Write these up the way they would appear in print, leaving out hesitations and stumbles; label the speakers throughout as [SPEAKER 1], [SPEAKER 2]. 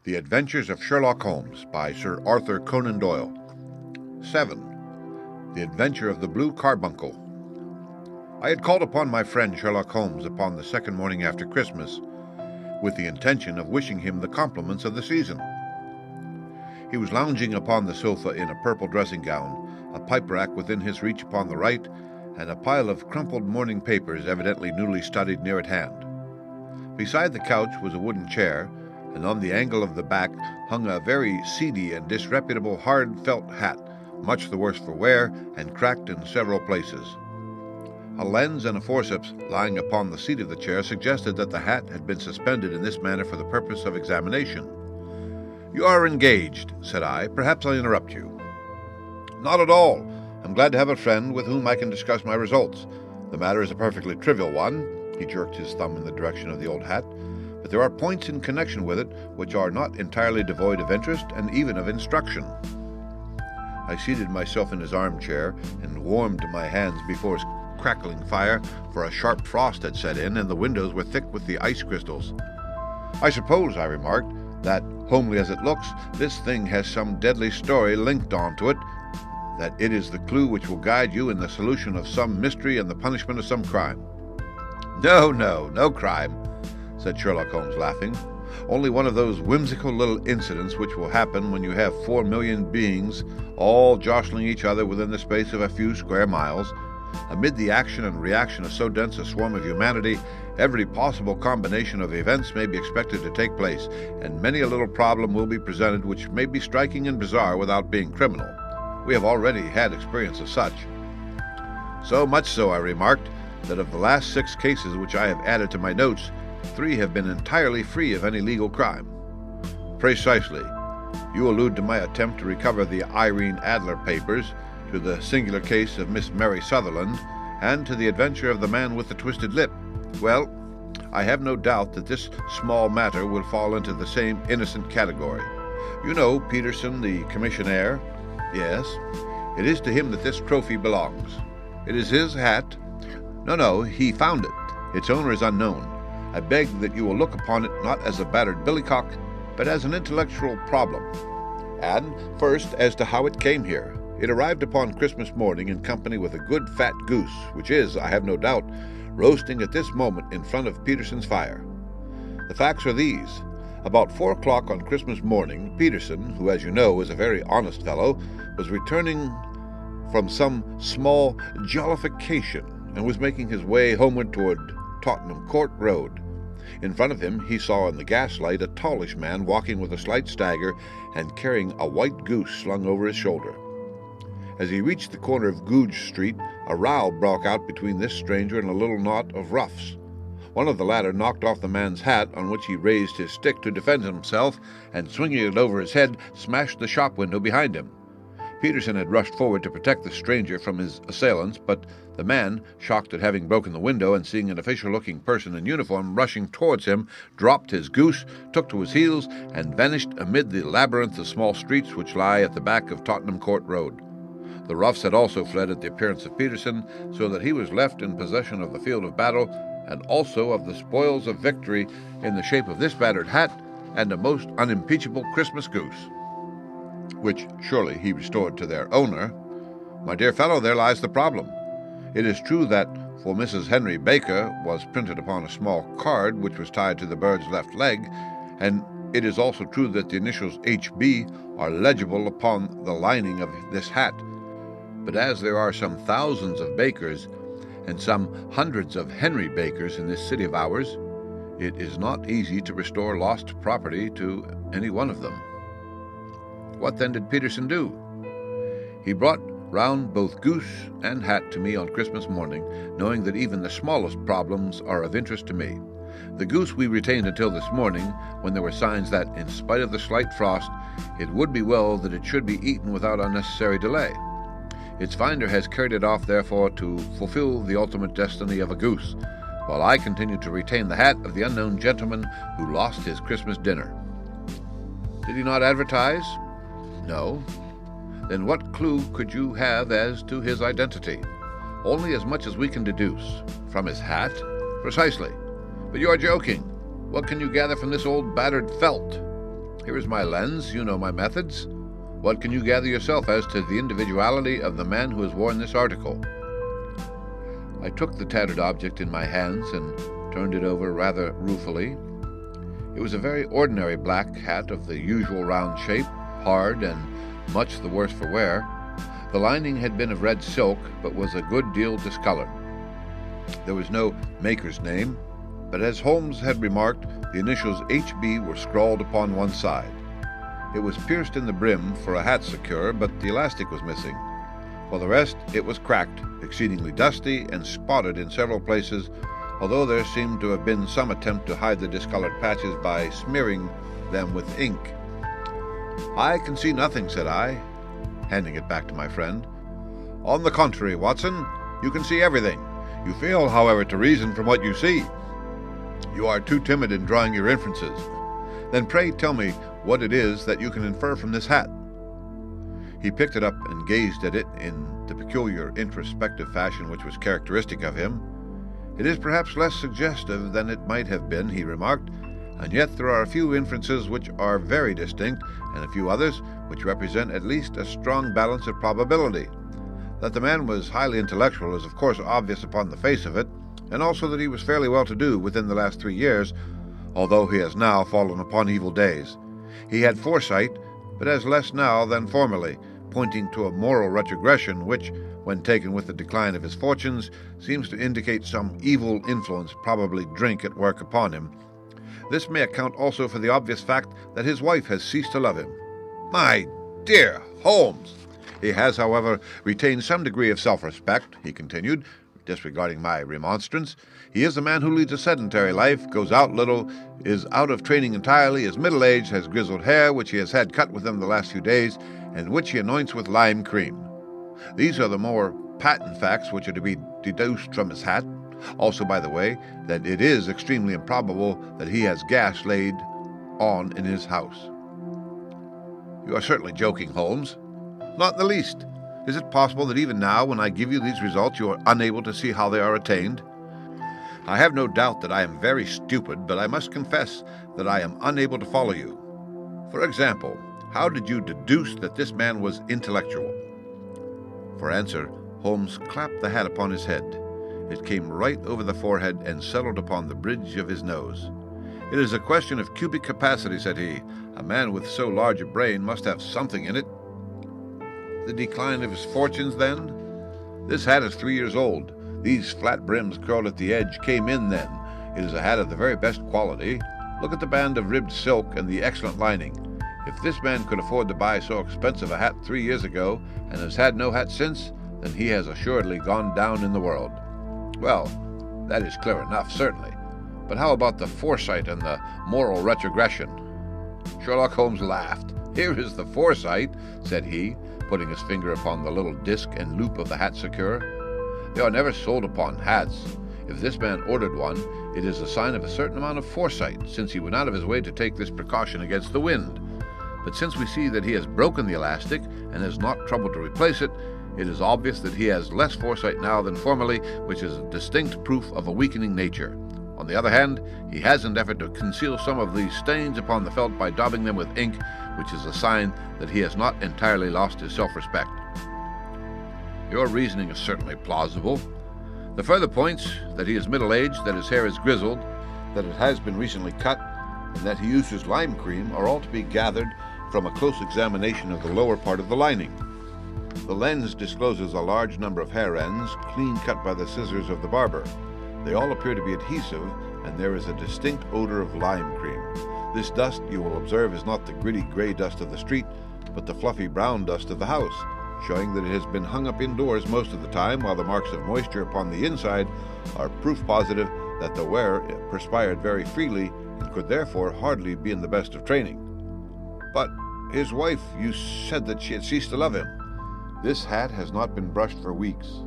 [SPEAKER 1] The Adventures of Sherlock Holmes by Sir Arthur Conan Doyle. 7. The Adventure of the Blue Carbuncle. I had called upon my friend Sherlock Holmes upon the second morning after Christmas, with the intention of wishing him the compliments of the season. He was lounging upon the sofa in a purple dressing-gown, a pipe-rack within his reach upon the right, and a pile of crumpled morning papers evidently newly studied near at hand. Beside the couch was a wooden chair, and on the angle of the back hung a very seedy and disreputable hard felt hat, much the worse for wear and cracked in several places. A lens and a forceps lying upon the seat of the chair suggested that the hat had been suspended in this manner for the purpose of examination. "You are engaged," said I. "Perhaps I interrupt you." "Not at all. I'm glad to have a friend with whom I can discuss my results. The matter is a perfectly trivial one." He jerked his thumb in the direction of the old hat. "But there are points in connection with it which are not entirely devoid of interest and even of instruction." I seated myself in his armchair and warmed my hands before his crackling fire, for a sharp frost had set in and the windows were thick with the ice crystals. "I suppose," I remarked, "that, homely as it looks, this thing has some deadly story linked on to it, that it is the clue which will guide you in the solution of some mystery and the punishment of some crime." No crime," said Sherlock Holmes, laughing. "Only one of those whimsical little incidents which will happen when you have 4 million beings all jostling each other within the space of a few square miles. Amid the action and reaction of so dense a swarm of humanity, every possible combination of events may be expected to take place, and many a little problem will be presented which may be striking and bizarre without being criminal. We have already had experience of such." "So much so," I remarked, "that of the last 6 cases which I have added to my notes, 3 have been entirely free of any legal crime." "Precisely. You allude to my attempt to recover the Irene Adler papers, to the singular case of Miss Mary Sutherland, and to the adventure of the man with the twisted lip. Well, I have no doubt that this small matter will fall into the same innocent category. You know Peterson, the commissionaire?" "Yes." "It is to him that this trophy belongs." "It is his hat?" No, he found it. Its owner is unknown. I beg that you will look upon it not as a battered billycock, but as an intellectual problem. And first, as to how it came here. It arrived upon Christmas morning in company with a good fat goose, which is, I have no doubt, roasting at this moment in front of Peterson's fire. The facts are these. About 4 o'clock on Christmas morning, Peterson, who, as you know, is a very honest fellow, was returning from some small jollification and was making his way homeward toward Tottenham Court Road. In front of him he saw in the gaslight a tallish man walking with a slight stagger and carrying a white goose slung over his shoulder. As he reached the corner of Goodge Street, a row broke out between this stranger and a little knot of roughs. One of the latter knocked off the man's hat, on which he raised his stick to defend himself, and swinging it over his head, smashed the shop window behind him. Peterson had rushed forward to protect the stranger from his assailants, but the man, shocked at having broken the window and seeing an official-looking person in uniform rushing towards him, dropped his goose, took to his heels, and vanished amid the labyrinth of small streets which lie at the back of Tottenham Court Road. The roughs had also fled at the appearance of Peterson, so that he was left in possession of the field of battle, and also of the spoils of victory in the shape of this battered hat and a most unimpeachable Christmas goose, which surely he restored to their owner. My dear fellow, there lies the problem. It is true that "For Mrs. Henry Baker" was printed upon a small card which was tied to the bird's left leg, and it is also true that the initials H.B. are legible upon the lining of this hat. But as there are some thousands of Bakers and some hundreds of Henry Bakers in this city of ours, it is not easy to restore lost property to any one of them. What then did Peterson do? He brought round both goose and hat to me on Christmas morning, knowing that even the smallest problems are of interest to me. The goose we retained until this morning, when there were signs that, in spite of the slight frost, it would be well that it should be eaten without unnecessary delay. Its finder has carried it off, therefore, to fulfill the ultimate destiny of a goose, while I continue to retain the hat of the unknown gentleman who lost his Christmas dinner. Did he not advertise? No. Then what clue could you have as to his identity? Only as much as we can deduce. From his hat? Precisely. But you are joking. What can you gather from this old battered felt? Here is my lens. You know my methods. What can you gather yourself as to the individuality of the man who has worn this article?" I took the tattered object in my hands and turned it over rather ruefully. It was a very ordinary black hat of the usual round shape, hard and much the worse for wear. The lining had been of red silk, but was a good deal discolored. There was no maker's name, but as Holmes had remarked, the initials HB were scrawled upon one side. It was pierced in the brim for a hat secure, but the elastic was missing. For the rest, it was cracked, exceedingly dusty, and spotted in several places, although there seemed to have been some attempt to hide the discolored patches by smearing them with ink. "I can see nothing," said I, handing it back to my friend. "On the contrary, Watson, you can see everything. You fail, however, to reason from what you see. You are too timid in drawing your inferences. Then pray tell me what it is that you can infer from this hat." He picked it up and gazed at it in the peculiar introspective fashion which was characteristic of him. "It is perhaps less suggestive than it might have been," he remarked, "and yet there are a few inferences which are very distinct, and a few others which represent at least a strong balance of probability. That the man was highly intellectual is of course obvious upon the face of it, and also that he was fairly well-to-do within the last 3 years, although he has now fallen upon evil days. He had foresight, but has less now than formerly, pointing to a moral retrogression which, when taken with the decline of his fortunes, seems to indicate some evil influence, probably drink, at work upon him. This may account also for the obvious fact that his wife has ceased to love him." "My dear Holmes!" "He has, however, retained some degree of self-respect," he continued, disregarding my remonstrance. "He is a man who leads a sedentary life, goes out little, is out of training entirely, is middle-aged, has grizzled hair, which he has had cut within the last few days, and which he anoints with lime cream. These are the more patent facts which are to be deduced from his hat. Also, by the way, that it is extremely improbable that he has gas laid on in his house." "You are certainly joking, Holmes." "Not in the least. Is it possible that even now, when I give you these results, you are unable to see how they are attained? I have no doubt that I am very stupid, but I must confess that I am unable to follow you. For example, how did you deduce that this man was intellectual?" For answer, Holmes clapped the hat upon his head. It came right over the forehead and settled upon the bridge of his nose. "It is a question of cubic capacity," said he. "A man with so large a brain must have something in it." "The decline of his fortunes, then?" "This hat is 3 years old. These flat brims curled at the edge came in then. It is a hat of the very best quality. Look at the band of ribbed silk and the excellent lining. If this man could afford to buy so expensive a hat 3 years ago, and has had no hat since, then he has assuredly gone down in the world." "Well, that is clear enough, certainly. But how about the foresight and the moral retrogression?" Sherlock Holmes laughed. "Here is the foresight," said he, putting his finger upon the little disc and loop of the hat secure. "They are never sold upon hats. If this man ordered one, it is a sign of a certain amount of foresight, since he went out of his way to take this precaution against the wind. But since we see that he has broken the elastic and has not troubled to replace it, it is obvious that he has less foresight now than formerly, which is a distinct proof of a weakening nature. On the other hand, he has endeavored to conceal some of these stains upon the felt by daubing them with ink, which is a sign that he has not entirely lost his self-respect." "Your reasoning is certainly plausible. The further points, that he is middle-aged, that his hair is grizzled, that it has been recently cut, and that he uses lime cream, are all to be gathered from a close examination of the lower part of the lining. The lens discloses a large number of hair ends, clean cut by the scissors of the barber. They all appear to be adhesive, and there is a distinct odor of lime cream. This dust, you will observe, is not the gritty gray dust of the street, but the fluffy brown dust of the house, showing that it has been hung up indoors most of the time, while the marks of moisture upon the inside are proof positive that the wearer perspired very freely and could therefore hardly be in the best of training." "But his wife, you said that she had ceased to love him." "This hat has not been brushed for weeks.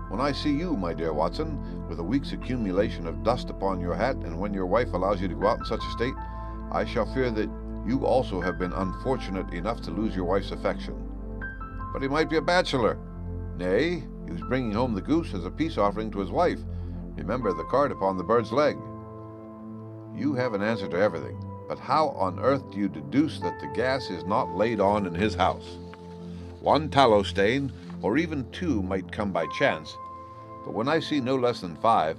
[SPEAKER 1] When I see you, my dear Watson, with a week's accumulation of dust upon your hat, and when your wife allows you to go out in such a state, I shall fear that you also have been unfortunate enough to lose your wife's affection." "But he might be a bachelor." "Nay, he was bringing home the goose as a peace offering to his wife. Remember the card upon the bird's leg." "You have an answer to everything. But how on earth do you deduce that the gas is not laid on in his house? One tallow stain, or even two, might come by chance, but when I see no less than 5,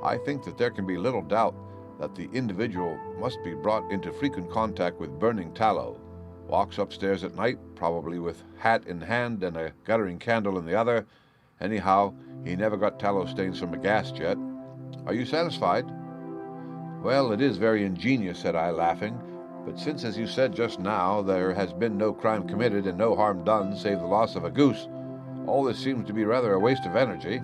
[SPEAKER 1] I think that there can be little doubt that the individual must be brought into frequent contact with burning tallow, walks upstairs at night, probably with hat in hand and a guttering candle in the other. Anyhow, he never got tallow stains from a gas jet. Are you satisfied? Well, it is very ingenious, said I, laughing, but since, as you said just now, there has been no crime committed and no harm done save the loss of a goose, all this seems to be rather a waste of energy.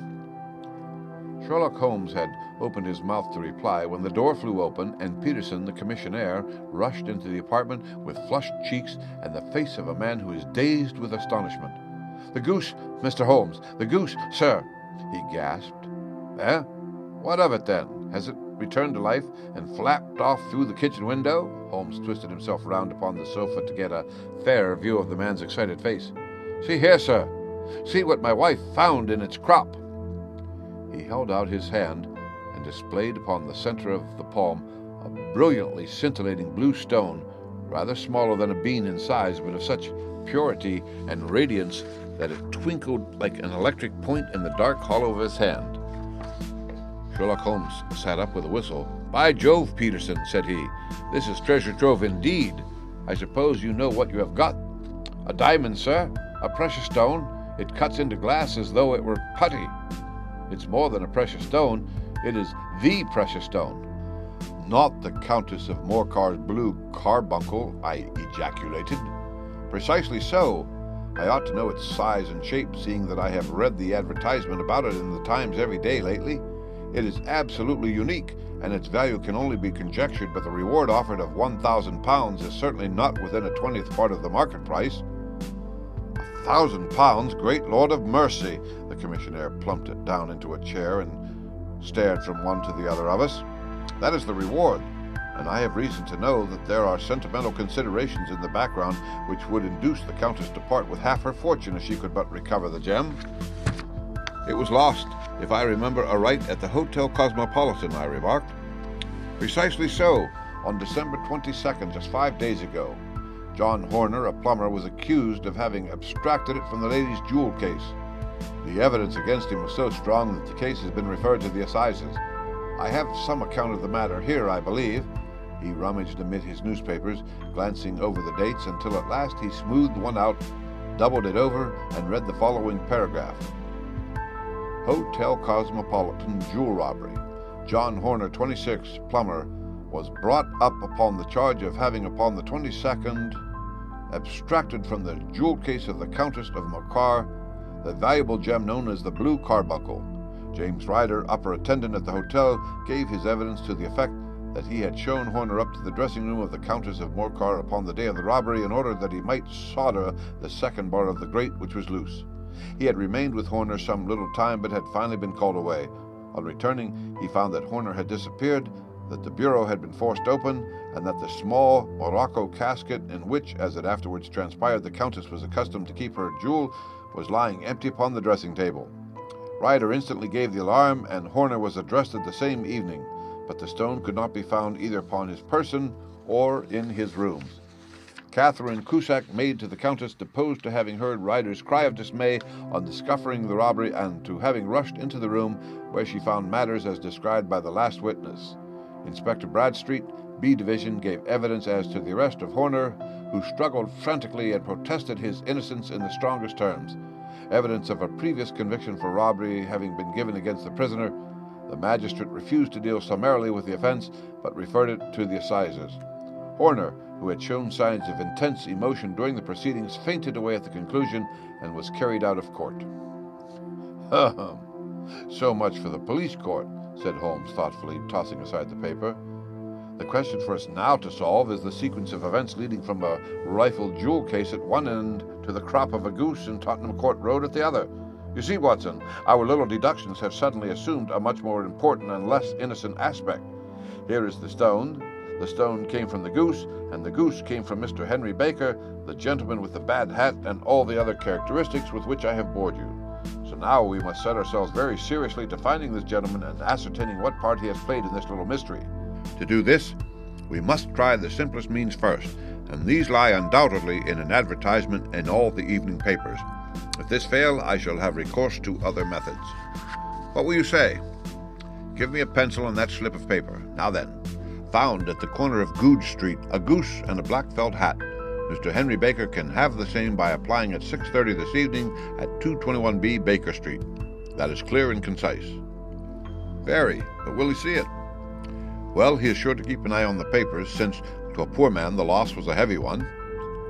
[SPEAKER 1] Sherlock Holmes had opened his mouth to reply when the door flew open and Peterson, the commissionaire, rushed into the apartment with flushed cheeks and the face of a man who is dazed with astonishment. "The goose, Mr. Holmes! The goose, sir!" he gasped. "Eh? What of it, then? Has it returned to life and flapped off through the kitchen window?" Holmes twisted himself round upon the sofa to get a fairer view of the man's excited face. "See here, sir! See what my wife found in its crop!" He held out his hand and displayed upon the center of the palm a brilliantly scintillating blue stone, rather smaller than a bean in size, but of such purity and radiance that it twinkled like an electric point in the dark hollow of his hand. Sherlock Holmes sat up with a whistle. "By Jove, Peterson," said he, "this is treasure trove indeed. I suppose you know what you have got." "A diamond, sir, a precious stone. It cuts into glass as though it were putty." "It's more than a precious stone. It is the precious stone." "Not the Countess of Morcar's blue carbuncle," I ejaculated. "Precisely so. I ought to know its size and shape, seeing that I have read the advertisement about it in the Times every day lately. It is absolutely unique, and its value can only be conjectured, but the reward offered of £1,000 is certainly not within a 20th part of the market price." £1,000, great Lord of mercy! The commissionaire plumped it down into a chair and stared from one to the other of us. "That is the reward, and I have reason to know that there are sentimental considerations in the background which would induce the Countess to part with half her fortune if she could but recover the gem." "It was lost, if I remember aright, at the Hotel Cosmopolitan," I remarked. "Precisely so, on December 22nd, just 5 days ago. John Horner, a plumber, was accused of having abstracted it from the lady's jewel case. The evidence against him was so strong that the case has been referred to the assizes. I have some account of the matter here, I believe." He rummaged amid his newspapers, glancing over the dates, until at last he smoothed one out, doubled it over, and read the following paragraph. "Hotel Cosmopolitan jewel robbery. John Horner, 26, plumber, was brought up upon the charge of having upon the 22nd abstracted from the jewel case of the Countess of Morcar the valuable gem known as the blue carbuncle. James Ryder, upper attendant at the hotel, gave his evidence to the effect that he had shown Horner up to the dressing room of the Countess of Morcar upon the day of the robbery in order that he might solder the second bar of the grate, which was loose. He had remained with Horner some little time, but had finally been called away. On returning, he found that Horner had disappeared, that the bureau had been forced open, and that the small morocco casket in which, as it afterwards transpired, the Countess was accustomed to keep her jewel, was lying empty upon the dressing table. Ryder instantly gave the alarm, and Horner was arrested the same evening, but the stone could not be found either upon his person or in his rooms. Catherine Cusack, maid to the Countess, deposed to having heard Ryder's cry of dismay on discovering the robbery, and to having rushed into the room where she found matters as described by the last witness. Inspector Bradstreet, B Division, gave evidence as to the arrest of Horner, who struggled frantically and protested his innocence in the strongest terms. Evidence of a previous conviction for robbery having been given against the prisoner, the magistrate refused to deal summarily with the offense, but referred it to the assizes. Horner, who had shown signs of intense emotion during the proceedings, fainted away at the conclusion and was carried out of court. "So much for the police court," said Holmes thoughtfully, tossing aside the paper. "The question for us now to solve is the sequence of events leading from a rifled jewel case at one end to the crop of a goose in Tottenham Court Road at the other. You see, Watson, our little deductions have suddenly assumed a much more important and less innocent aspect. Here is the stone. The stone came from the goose, and the goose came from Mr. Henry Baker, the gentleman with the bad hat, and all the other characteristics with which I have bored you. So now we must set ourselves very seriously to finding this gentleman and ascertaining what part he has played in this little mystery. To do this, We must try the simplest means first, and these lie undoubtedly in an advertisement in all the evening papers. If this fail, I shall have recourse to other methods. What will you say? Give me a pencil and that slip of paper. Now then, found at the corner of Goodge Street a goose and a black felt hat. Mr. Henry Baker can have the same by applying at 6:30 this evening at 221B Baker Street. That is clear and concise. Very, but will he see it? Well, he is sure to keep an eye on the papers, since to a poor man the loss was a heavy one.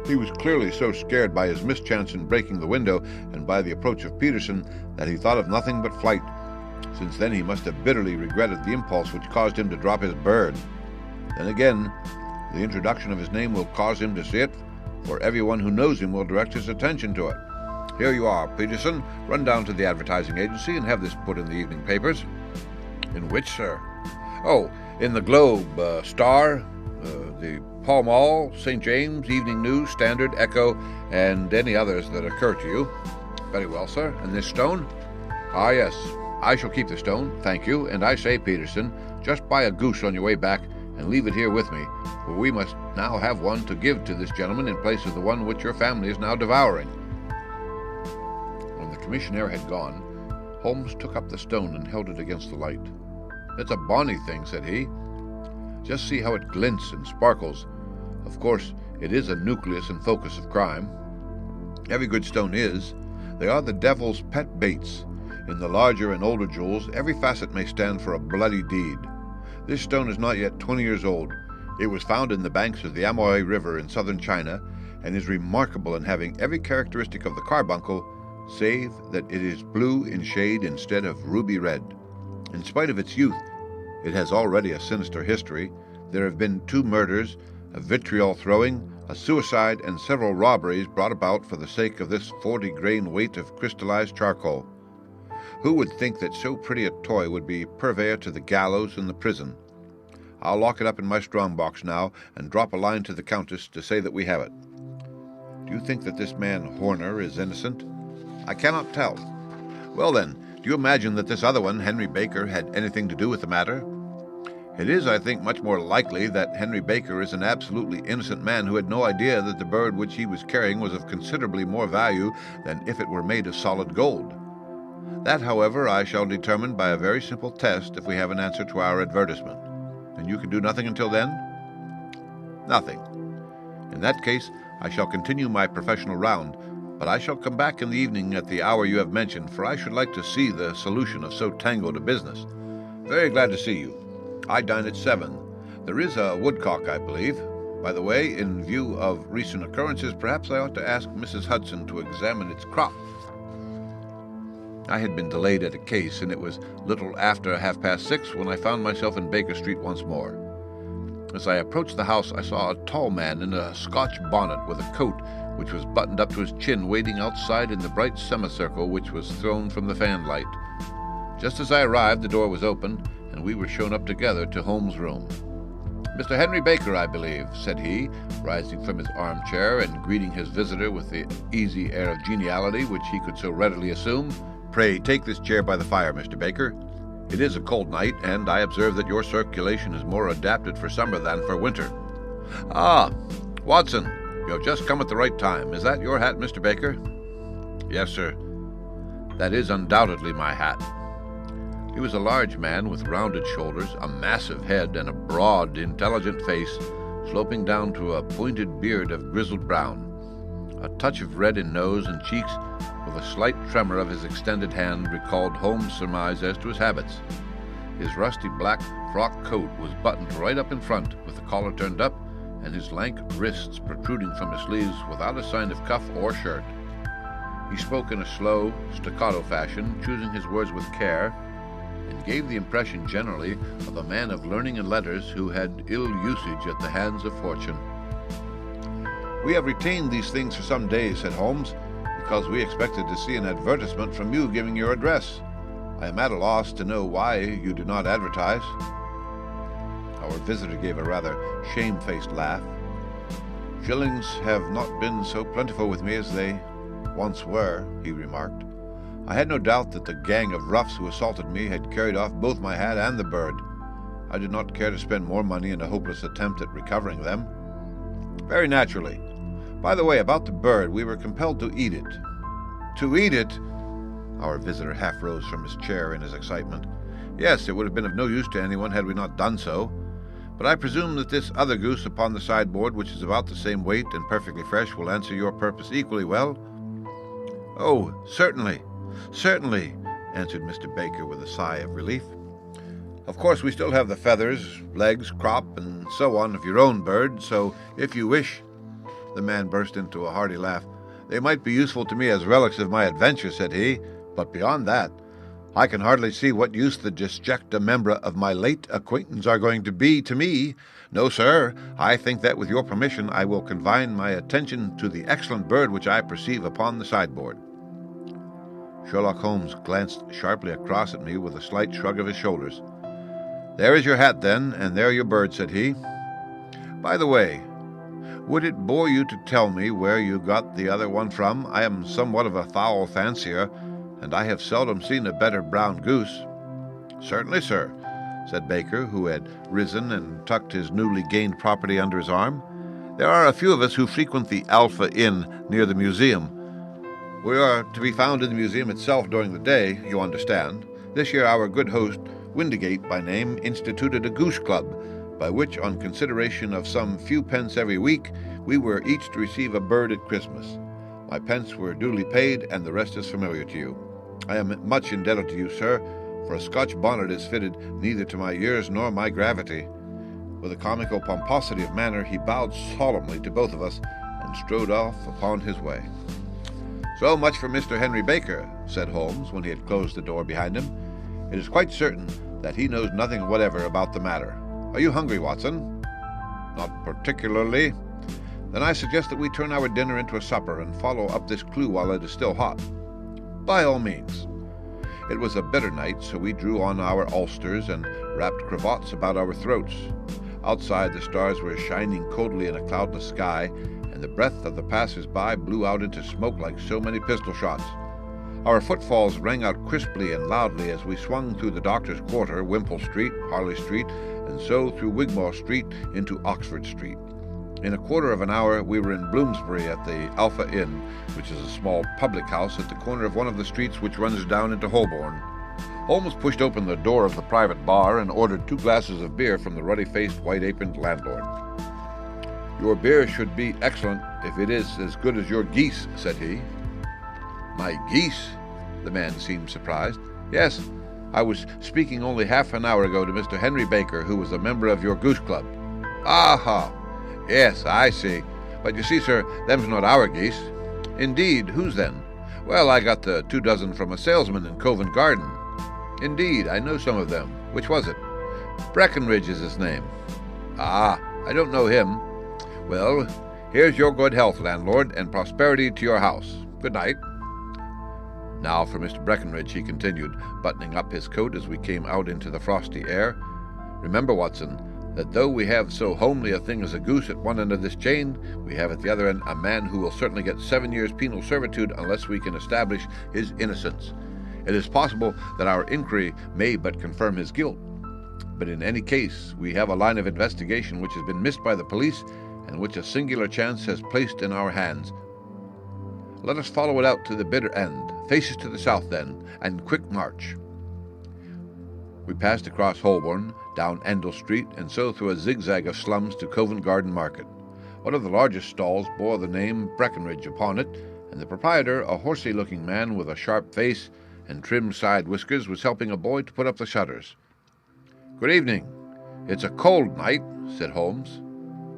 [SPEAKER 1] He was clearly so scared by his mischance in breaking the window and by the approach of Peterson that he thought of nothing but flight. Since then he must have bitterly regretted the impulse which caused him to drop his bird. Then again, the introduction of his name will cause him to see it, for everyone who knows him will direct his attention to it. Here you are, Peterson. Run down to the advertising agency and have this put in the evening papers. In which, sir? Oh, in the Globe, Star, the Pall Mall, St. James, Evening News, Standard, Echo, and any others that occur to you. Very well, sir. And this stone? Ah, yes. I shall keep the stone, thank you. And I say, Peterson, just buy a goose on your way back and leave it here with me, for we must now have one to give to this gentleman in place of the one which your family is now devouring. When the commissionaire had gone, Holmes took up the stone and held it against the light. It's a bonny thing, said he. Just see how it glints and sparkles. Of course, it is a nucleus and focus of crime. Every good stone is. They are the devil's pet baits. In the larger and older jewels, every facet may stand for a bloody deed. This stone is not yet 20 years old. It was found in the banks of the Amoy River in southern China, and is remarkable in having every characteristic of the carbuncle, save that it is blue in shade instead of ruby red. In spite of its youth, it has already a sinister history. There have been 2 murders, a vitriol throwing, a suicide, and several robberies brought about for the sake of this 40-grain weight of crystallized charcoal. Who would think that so pretty a toy would be purveyor to the gallows and the prison? I'll lock it up in my strong-box now and drop a line to the Countess to say that we have it. Do you think that this man Horner is innocent? I cannot tell. Well then, do you imagine that this other one, Henry Baker, had anything to do with the matter? It is, I think, much more likely that Henry Baker is an absolutely innocent man who had no idea that the bird which he was carrying was of considerably more value than if it were made of solid gold. That, however, I shall determine by a very simple test if we have an answer to our advertisement. And you can do nothing until then? Nothing. In that case, I shall continue my professional round, but I shall come back in the evening at the hour you have mentioned, for I should like to see the solution of so tangled a business. Very glad to see you. I dine at 7. There is a woodcock, I believe. By the way, in view of recent occurrences, perhaps I ought to ask Mrs. Hudson to examine its crop. I had been delayed at a case, and it was little after 6:30 when I found myself in Baker Street once more. As I approached the house, I saw a tall man in a Scotch bonnet with a coat which was buttoned up to his chin, waiting outside in the bright semicircle which was thrown from the fanlight. Just as I arrived, the door was open, and we were shown up together to Holmes' room. "Mr. Henry Baker, I believe," said he, rising from his armchair and greeting his visitor with the easy air of geniality which he could so readily assume. "Pray take this chair by the fire, Mr. Baker. It is a cold night, and I observe that your circulation is more adapted for summer than for winter. Ah, Watson, you have just come at the right time. Is that your hat, Mr. Baker?" "Yes, sir." "That is undoubtedly my hat." He was a large man with rounded shoulders, a massive head, and a broad, intelligent face, sloping down to a pointed beard of grizzled brown. A touch of red in nose and cheeks, with a slight tremor of his extended hand, recalled Holmes' surmise as to his habits. His rusty black frock coat was buttoned right up in front, with the collar turned up, and his lank wrists protruding from his sleeves without a sign of cuff or shirt. He spoke in a slow, staccato fashion, choosing his words with care, and gave the impression generally of a man of learning and letters who had ill usage at the hands of fortune. "We have retained these things for some days," said Holmes, "because we expected to see an advertisement from you giving your address. I am at a loss to know why you do not advertise." Our visitor gave a rather shamefaced laugh. "Shillings have not been so plentiful with me as they once were," he remarked. "I had no doubt that the gang of roughs who assaulted me had carried off both my hat and the bird. I did not care to spend more money in a hopeless attempt at recovering them. Very naturally. By the way, about the bird, we were compelled to eat it. To eat it? Our visitor half rose from his chair in his excitement. Yes, it would have been of no use to anyone had we not done so. But I presume that this other goose upon the sideboard, which is about the same weight and perfectly fresh, will answer your purpose equally well? Oh, certainly, certainly, answered Mr. Baker with a sigh of relief. Of course, we still have the feathers, legs, crop, and so on of your own bird, so if you wish— The man burst into a hearty laugh. They might be useful to me as relics of my adventure, said he, but beyond that, I can hardly see what use the disjecta membra of my late acquaintance are going to be to me. No, sir, I think that with your permission I will confine my attention to the excellent bird which I perceive upon the sideboard. Sherlock Holmes glanced sharply across at me with a slight shrug of his shoulders. There is your hat, then, and there your bird, said he. By the way, would it bore you to tell me where you got the other one from? I am somewhat of a fowl fancier, and I have seldom seen a better brown goose. Certainly, sir, said Baker, who had risen and tucked his newly gained property under his arm. There are a few of us who frequent the Alpha Inn near the museum. We are to be found in the museum itself during the day, you understand. This year our good host, Windigate by name, instituted a goose club, by which, on consideration of some few pence every week, we were each to receive a bird at Christmas. My pence were duly paid, and the rest is familiar to you. I am much indebted to you, sir, for a Scotch bonnet is fitted neither to my years nor my gravity. With a comical pomposity of manner, he bowed solemnly to both of us, and strode off upon his way. So much for Mr. Henry Baker, said Holmes, when he had closed the door behind him. It is quite certain that he knows nothing whatever about the matter. Are you hungry, Watson? Not particularly. Then I suggest that we turn our dinner into a supper and follow up this clue while it is still hot. By all means. It was a bitter night, so we drew on our ulsters and wrapped cravats about our throats. Outside, the stars were shining coldly in a cloudless sky, and the breath of the passers-by blew out into smoke like so many pistol shots. Our footfalls rang out crisply and loudly as we swung through the Doctor's Quarter, Wimpole Street, Harley Street, and so through Wigmore Street into Oxford Street. In a quarter of an hour we were in Bloomsbury at the Alpha Inn, which is a small public house at the corner of one of the streets which runs down into Holborn. Holmes pushed open the door of the private bar and ordered 2 glasses of beer from the ruddy-faced, white-aproned landlord. Your beer should be excellent if it is as good as your geese, said he. My geese? The man seemed surprised. Yes, I was speaking only half an hour ago to Mr. Henry Baker, who was a member of your goose club. Aha! Yes, I see. But you see, sir, them's not our geese. Indeed, whose then? Well, I got the 2 dozen from a salesman in Covent Garden. Indeed, I know some of them. Which was it? Breckenridge is his name. Ah, I don't know him. Well, here's your good health, landlord, and prosperity to your house. Good night. Now for Mr. Breckenridge, he continued, buttoning up his coat as we came out into the frosty air. Remember, Watson, that though we have so homely a thing as a goose at one end of this chain, we have at the other end a man who will certainly get 7 years' penal servitude unless we can establish his innocence. It is possible that our inquiry may but confirm his guilt. But in any case, we have a line of investigation which has been missed by the police and which a singular chance has placed in our hands. Let us follow it out to the bitter end. Faces to the south, then, and quick march. We passed across Holborn, down Endell Street, and so through a zigzag of slums to Covent Garden Market. One of the largest stalls bore the name Breckenridge upon it, and the proprietor, a horsey-looking man with a sharp face and trimmed side whiskers, was helping a boy to put up the shutters. Good evening. It's a cold night, said Holmes.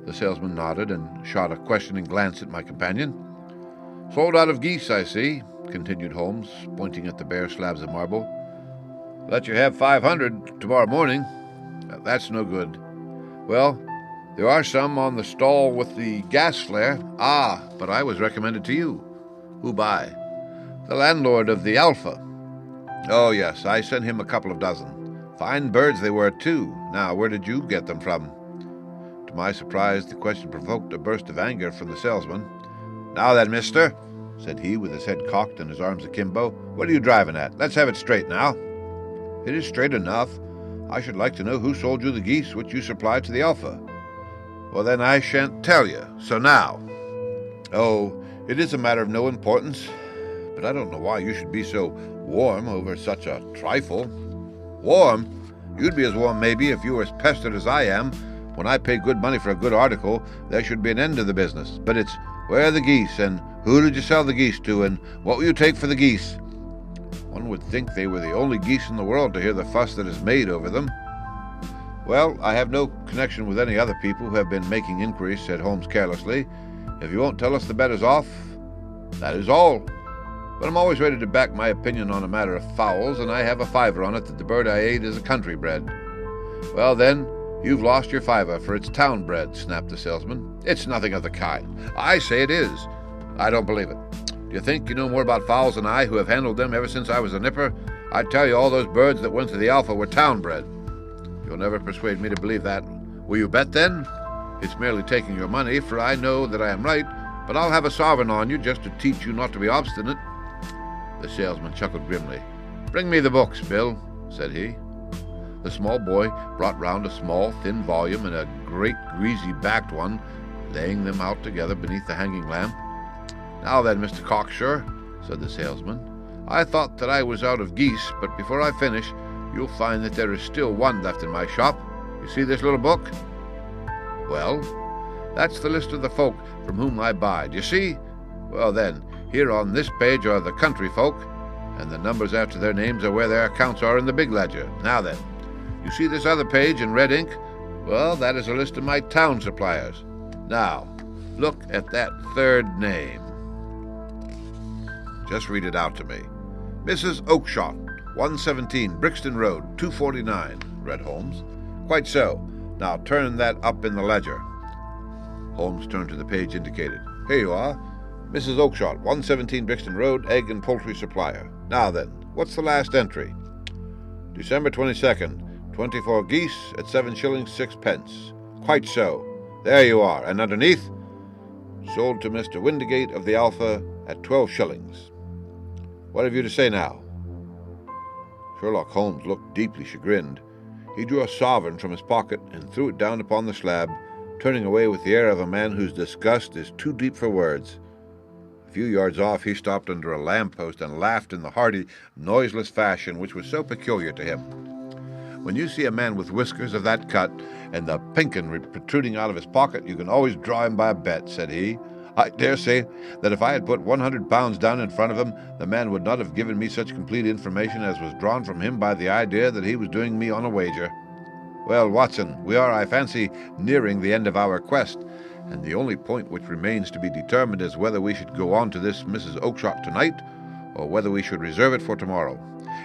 [SPEAKER 1] The salesman nodded and shot a questioning glance at my companion. Sold out of geese, I see, continued Holmes, pointing at the bare slabs of marble. Let you have 500 tomorrow morning. That's no good. Well, there are some on the stall with the gas flare. Ah, but I was recommended to you. Who by? The landlord of the Alpha. Oh, yes, I sent him a couple of dozen. Fine birds they were, too. Now, where did you get them from? To my surprise, the question provoked a burst of anger from the salesman. Now then, mister, said he, with his head cocked and his arms akimbo, what are you driving at? Let's have it straight now. It is straight enough. I should like to know who sold you the geese which you supplied to the Alpha." "Well, then I shan't tell you. So now." "Oh, it is a matter of no importance, but I don't know why you should be so warm over such a trifle." "Warm? You'd be as warm, maybe, if you were as pestered as I am. When I pay good money for a good article, there should be an end to the business. But it's, where are the geese, and who did you sell the geese to, and what will you take for the geese?" One would think they were the only geese in the world to hear the fuss that is made over them. "Well, I have no connection with any other people who have been making inquiries," said Holmes carelessly. "If you won't tell us the bet is off, that is all. But I'm always ready to back my opinion on a matter of fowls, and I have a fiver on it that the bird I ate is a country bred." "Well, then, you've lost your fiver, for it's town bred," snapped the salesman. "It's nothing of the kind." "I say it is." "I don't believe it. Do you think you know more about fowls than I, who have handled them ever since I was a nipper? I tell you all those birds that went to the Alpha were town bred." "You'll never persuade me to believe that. Will you bet, then?" "It's merely taking your money, for I know that I am right, but I'll have a sovereign on you just to teach you not to be obstinate." The salesman chuckled grimly. "Bring me the books, Bill," said he. The small boy brought round a small, thin volume and a great, greasy-backed one, laying them out together beneath the hanging lamp. "Now then, Mr. Cocksure," said the salesman, "I thought that I was out of geese, but before I finish, you'll find that there is still one left in my shop. You see this little book? Well, that's the list of the folk from whom I buy. Do you see? Well, then, here on this page are the country folk, and the numbers after their names are where their accounts are in the big ledger. Now then, you see this other page in red ink? Well, that is a list of my town suppliers. Now, look at that third name." "Just read it out to me." "Mrs. Oakshott, 117 Brixton Road, 249, read Holmes. "Quite so. Now turn that up in the ledger." Holmes turned to the page indicated. "Here you are. Mrs. Oakshott, 117 Brixton Road, egg and poultry supplier. Now then, what's the last entry?" "December 22nd, 24 geese at 7 shillings 6 pence. "Quite so. There you are. And underneath, sold to Mr. Windigate of the Alpha at 12 shillings. What have you to say now?" Sherlock Holmes looked deeply chagrined. He drew a sovereign from his pocket and threw it down upon the slab, turning away with the air of a man whose disgust is too deep for words. A few yards off he stopped under a lamp-post and laughed in the hearty, noiseless fashion which was so peculiar to him. "When you see a man with whiskers of that cut and the pinkin protruding out of his pocket, you can always draw him by a bet," said he. "I dare say that if I had put 100 pounds down in front of him, the man would not have given me such complete information as was drawn from him by the idea that he was doing me on a wager. Well, Watson, we are, I fancy, nearing the end of our quest, and the only point which remains to be determined is whether we should go on to this Mrs. Oakshott tonight, or whether we should reserve it for tomorrow.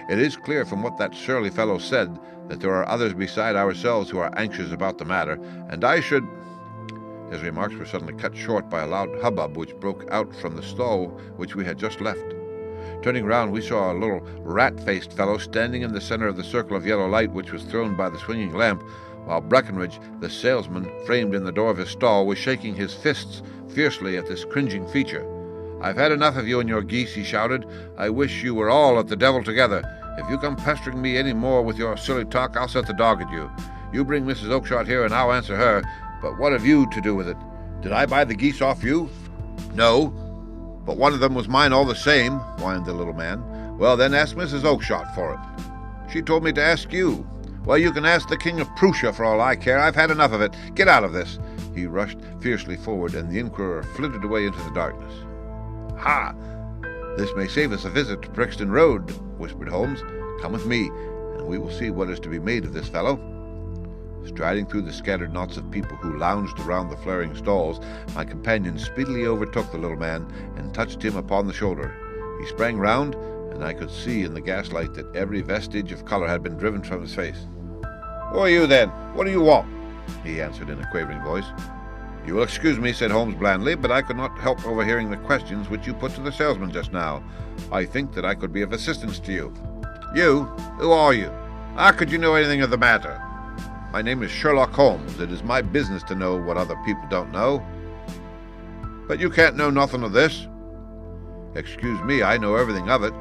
[SPEAKER 1] It is clear from what that surly fellow said that there are others beside ourselves who are anxious about the matter, and I should—" His remarks were suddenly cut short by a loud hubbub which broke out from the stall which we had just left. Turning round, we saw a little rat-faced fellow standing in the center of the circle of yellow light which was thrown by the swinging lamp, while Breckenridge, the salesman, framed in the door of his stall, was shaking his fists fiercely at this cringing feature. "I've had enough of you and your geese," he shouted. "I wish you were all at the devil together. If you come pestering me any more with your silly talk, I'll set the dog at you. You bring Mrs. Oakshott here, and I'll answer her. But what have you to do with it? Did I buy the geese off you?" "No, but one of them was mine all the same," whined the little man. "Well, then ask Mrs. Oakshott for it." "She told me to ask you." "Well, you can ask the King of Prussia for all I care. I've had enough of it. Get out of this." He rushed fiercely forward, and the inquirer flitted away into the darkness. "Ha! This may save us a visit to Brixton Road," whispered Holmes. "Come with me, and we will see what is to be made of this fellow." Striding through the scattered knots of people who lounged around the flaring stalls, my companion speedily overtook the little man and touched him upon the shoulder. He sprang round, and I could see in the gaslight that every vestige of color had been driven from his face. "Who are you, then? What do you want?" he answered in a quavering voice. "You will excuse me," said Holmes blandly, "but I could not help overhearing the questions which you put to the salesman just now. I think that I could be of assistance to you." "You? Who are you? How could you know anything of the matter?" "My name is Sherlock Holmes. It is my business to know what other people don't know." "But you can't know nothing of this." "Excuse me, I know everything of it.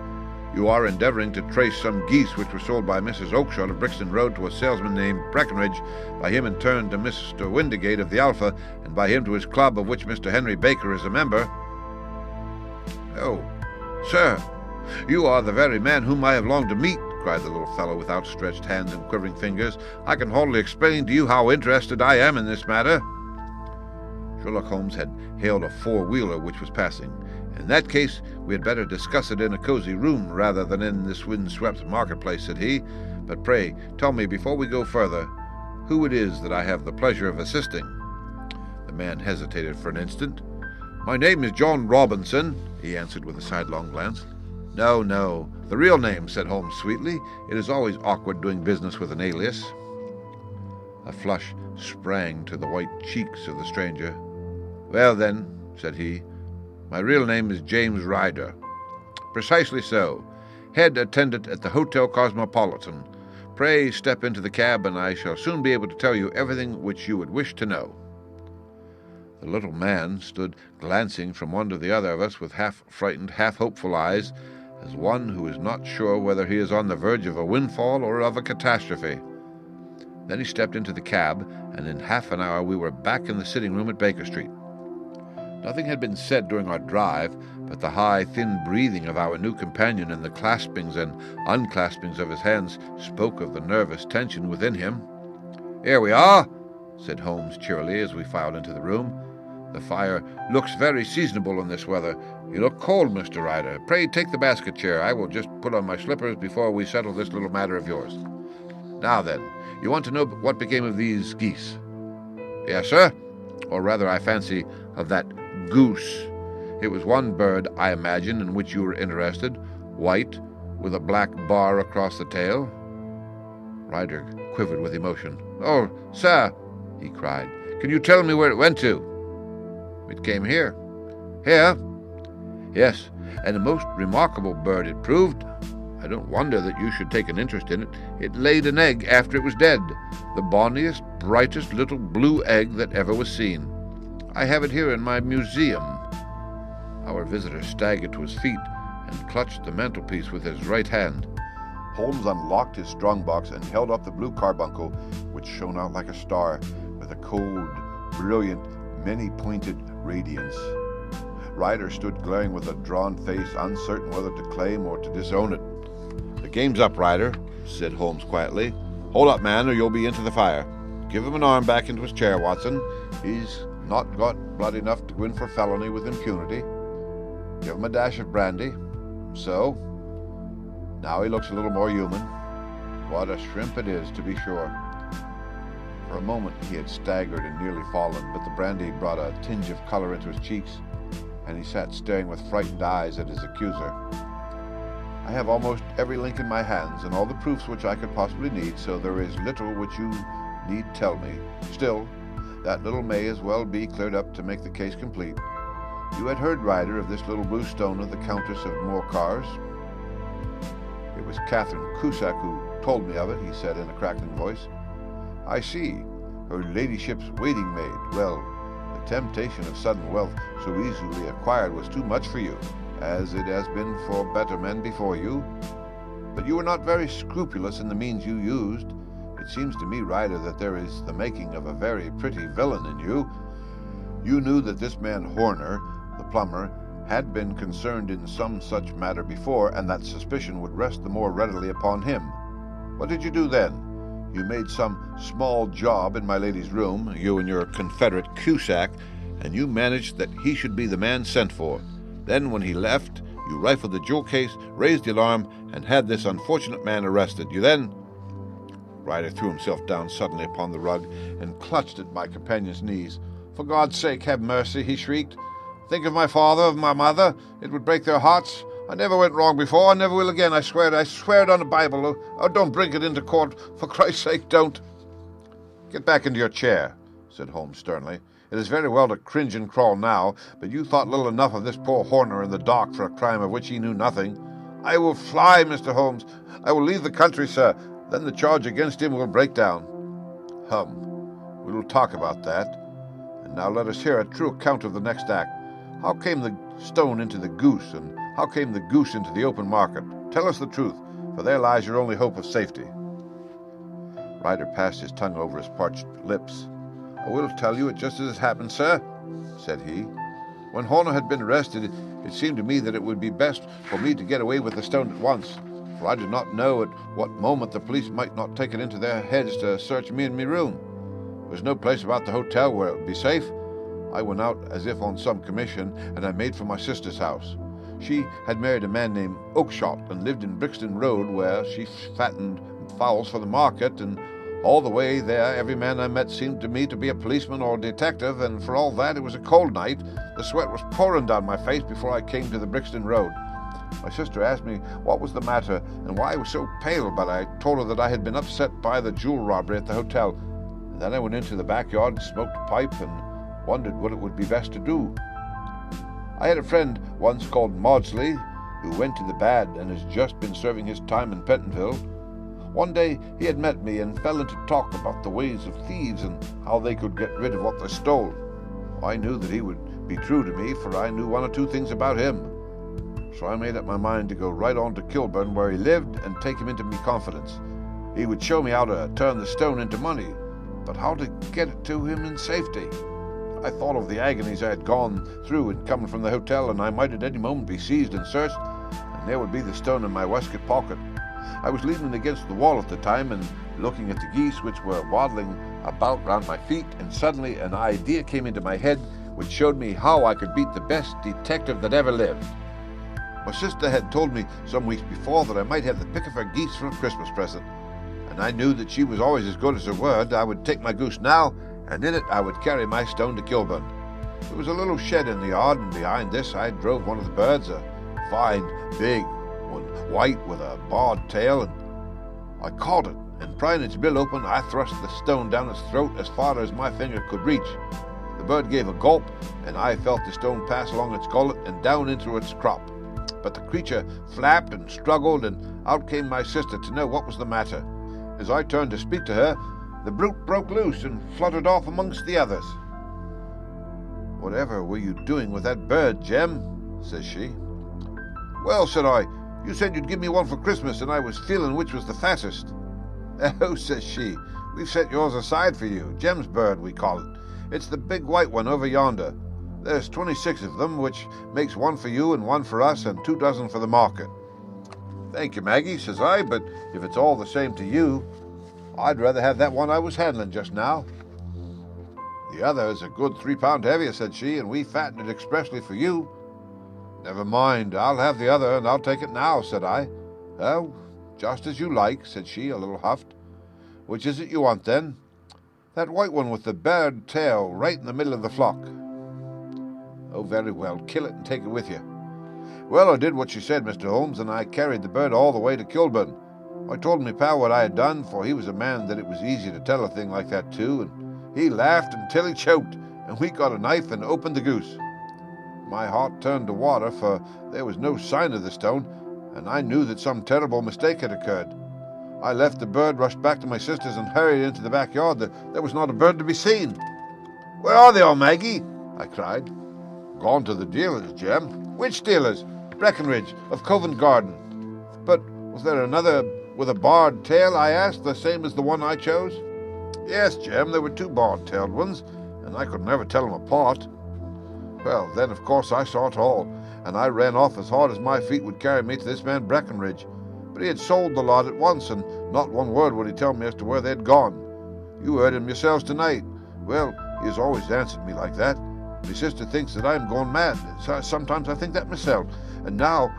[SPEAKER 1] You are endeavouring to trace some geese which were sold by Mrs. Oakshott of Brixton Road to a salesman named Breckenridge, by him in turn to Mr. Windigate of the Alpha, and by him to his club, of which Mr. Henry Baker is a member." "Oh, sir, you are the very man whom I have longed to meet," cried the little fellow with outstretched hands and quivering fingers. "I can hardly explain to you how interested I am in this matter." Sherlock Holmes had hailed a four-wheeler which was passing. "In that case, we had better discuss it in a cosy room rather than in this wind-swept marketplace," said he. "But pray, tell me, before we go further, who it is that I have the pleasure of assisting." The man hesitated for an instant. "My name is John Robinson," he answered with a sidelong glance. "No, no, the real name," said Holmes sweetly. "It is always awkward doing business with an alias." A flush sprang to the white cheeks of the stranger. "Well, then," said he, "my real name is James Ryder." "Precisely so. Head attendant at the Hotel Cosmopolitan. Pray step into the cab, and I shall soon be able to tell you everything which you would wish to know." The little man stood glancing from one to the other of us with half-frightened, half-hopeful eyes, as one who is not sure whether he is on the verge of a windfall or of a catastrophe. Then he stepped into the cab, and in half an hour we were back in the sitting-room at Baker Street. Nothing had been said during our drive, but the high, thin breathing of our new companion and the claspings and unclaspings of his hands spoke of the nervous tension within him. "Here we are," said Holmes cheerily as we filed into the room. "The fire looks very seasonable in this weather. You look cold, Mr. Ryder. Pray take the basket chair. I will just put on my slippers before we settle this little matter of yours. Now then, you want to know what became of these geese?" "Yes, sir. Or rather, I fancy, of that goose. It was one bird, I imagine, in which you were interested, white, with a black bar across the tail." Ryder quivered with emotion. "Oh, sir," he cried, "can you tell me where it went to?" "It came here." "Here?" "Yes, and a most remarkable bird it proved. I don't wonder that you should take an interest in it. It laid an egg after it was dead, the bonniest, brightest little blue egg that ever was seen. I have it here in my museum." Our visitor staggered to his feet and clutched the mantelpiece with his right hand. Holmes unlocked his strong-box and held up the blue carbuncle, which shone out like a star, with a cold, brilliant, many-pointed radiance. Ryder stood glaring with a drawn face, uncertain whether to claim or to disown it. "The game's up, Ryder," said Holmes quietly. "Hold up, man, or you'll be into the fire. Give him an arm back into his chair, Watson. He's not got blood enough to go in for felony with impunity. Give him a dash of brandy. So. Now he looks a little more human. What a shrimp it is, to be sure." For a moment he had staggered and nearly fallen, but the brandy brought a tinge of color into his cheeks, and he sat staring with frightened eyes at his accuser. "I have almost every link in my hands, and all the proofs which I could possibly need, so there is little which you need tell me. Still, that little may as well be cleared up to make the case complete. You had heard, Ryder, of this little blue stone of the Countess of Morcar's?" "It was Catherine Cusack who told me of it," he said in a crackling voice. "I see. Her ladyship's waiting maid. Well, the temptation of sudden wealth so easily acquired was too much for you, as it has been for better men before you. But you were not very scrupulous in the means you used. It seems to me, Ryder, that there is the making of a very pretty villain in you. You knew that this man Horner, the plumber, had been concerned in some such matter before, and that suspicion would rest the more readily upon him. What did you do then? You made some small job in my lady's room, you and your confederate Cusack, and you managed that he should be the man sent for. Then, when he left, you rifled the jewel case, raised the alarm, and had this unfortunate man arrested. You then—" Ryder threw himself down suddenly upon the rug and clutched at my companion's knees. "For God's sake, have mercy," he shrieked. "Think of my father, of my mother. It would break their hearts. I never went wrong before. I never will again. I swear it on the Bible. Oh, don't bring it into court. For Christ's sake, don't." "Get back into your chair," said Holmes sternly. "It is very well to cringe and crawl now, but you thought little enough of this poor Horner in the dock for a crime of which he knew nothing. I will fly, Mr. Holmes. I will leave the country, sir. Then the charge against him will break down." "We will talk about that. And now let us hear a true account of the next act. How came the stone into the goose, and how came the goose into the open market? Tell us the truth, for there lies your only hope of safety." Ryder passed his tongue over his parched lips. "I will tell you it just as it happened, sir," said he. "When Horner had been arrested, it seemed to me that it would be best for me to get away with the stone at once, for I did not know at what moment the police might not take it into their heads to search me in my room. There was no place about the hotel where it would be safe. I went out as if on some commission, and I made for my sister's house. She had married a man named Oakshott and lived in Brixton Road, where she fattened fowls for the market, and all the way there every man I met seemed to me to be a policeman or a detective, and for all that it was a cold night. The sweat was pouring down my face before I came to the Brixton Road. My sister asked me what was the matter and why I was so pale, but I told her that I had been upset by the jewel robbery at the hotel. And then I went into the backyard and smoked a pipe and wondered what it would be best to do. I had a friend once called Maudsley, who went to the bad and has just been serving his time in Pentonville. One day he had met me and fell into talk about the ways of thieves and how they could get rid of what they stole. I knew that he would be true to me, for I knew one or two things about him. So I made up my mind to go right on to Kilburn, where he lived, and take him into my confidence. He would show me how to turn the stone into money, but how to get it to him in safety. I thought of the agonies I had gone through in coming from the hotel, and I might at any moment be seized and searched, and there would be the stone in my waistcoat pocket. I was leaning against the wall at the time and looking at the geese which were waddling about round my feet, and suddenly an idea came into my head which showed me how I could beat the best detective that ever lived. My sister had told me some weeks before that I might have the pick of her geese for a Christmas present, and I knew that she was always as good as her word. I would take my goose now, and in it I would carry my stone to Kilburn. There was a little shed in the yard, and behind this I drove one of the birds, a fine, big one, white with a barred tail, and I caught it, and prying its bill open, I thrust the stone down its throat as far as my finger could reach. The bird gave a gulp, and I felt the stone pass along its gullet and down into its crop. But the creature flapped and struggled, and out came my sister to know what was the matter. As I turned to speak to her, the brute broke loose and fluttered off amongst the others. "Whatever were you doing with that bird, Jem?" says she. "Well," said I, "you said you'd give me one for Christmas, and I was feeling which was the fattest." "Oh," says she, "we've set yours aside for you. Jem's bird, we call it. It's the big white one over yonder. There's 26 of them, which makes one for you and one for us, and 2 dozen for the market." "Thank you, Maggie," says I, "but if it's all the same to you, I'd rather have that one I was handling just now." "The other is a good 3 pound heavier," said she, "and we fattened it expressly for you." "Never mind, I'll have the other, and I'll take it now," said I. "Oh, just as you like," said she, a little huffed. "Which is it you want, then?" "That white one with the barred tail right in the middle of the flock." "Oh, very well, kill it and take it with you." Well, I did what she said, Mr. Holmes, and I carried the bird all the way to Kilburn. I told me pal what I had done, for he was a man that it was easy to tell a thing like that to, and he laughed until he choked, and we got a knife and opened the goose. My heart turned to water, for there was no sign of the stone, and I knew that some terrible mistake had occurred. I left the bird, rushed back to my sister's, and hurried into the backyard. There was not a bird to be seen. "Where are they all, Maggie?" I cried. "Gone to the dealers, Jem." "Which dealers?" "Breckenridge, of Covent Garden." "But was there another with a barred tail?" I asked, "the same as the one I chose?" "Yes, Jem, there were 2 barred-tailed ones, and I could never tell them apart." Well, then, of course, I saw it all, and I ran off as hard as my feet would carry me to this man Breckenridge. But he had sold the lot at once, and not one word would he tell me as to where they had gone. You heard him yourselves tonight. Well, he has always answered me like that. My sister thinks that I am going mad. Sometimes I think that myself. And now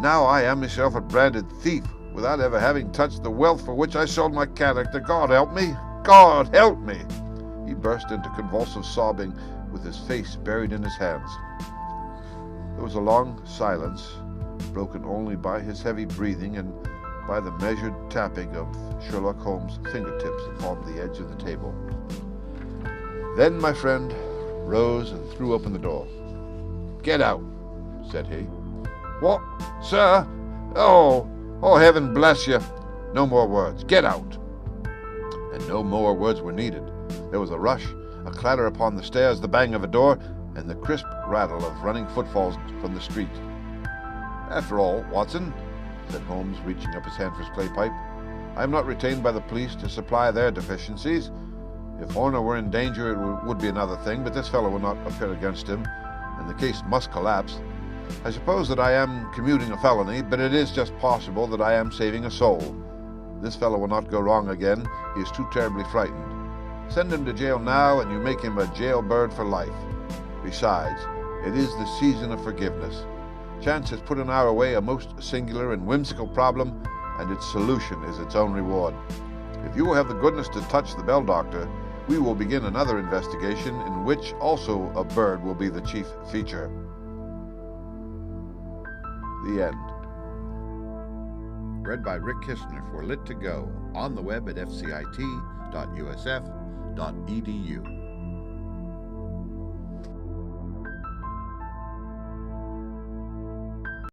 [SPEAKER 1] I am myself a branded thief, without ever having touched the wealth for which I sold my character. God help me! God help me! He burst into convulsive sobbing, with his face buried in his hands. There was a long silence, broken only by his heavy breathing and by the measured tapping of Sherlock Holmes' fingertips upon the edge of the table. Then my friend rose and threw open the door. "Get out," said he. "What, sir? Oh, heaven bless you! No more words. Get out." And no more words were needed. There was a rush, a clatter upon the stairs, the bang of a door, and the crisp rattle of running footfalls from the street. "After all, Watson," said Holmes, reaching up his hand for his clay pipe. "I am not retained by the police to supply their deficiencies. If Horner were in danger, it would be another thing, but this fellow will not appear against him, and the case must collapse. I suppose that I am commuting a felony, but it is just possible that I am saving a soul. This fellow will not go wrong again. He is too terribly frightened. Send him to jail now, and you make him a jailbird for life. Besides, it is the season of forgiveness. Chance has put in our way a most singular and whimsical problem, and its solution is its own reward. If you will have the goodness to touch the bell, Doctor, we will begin another investigation in which also a bird will be the chief feature." The end. Read by Rick Kistner for Lit to Go, on the web at fcit.usf.edu.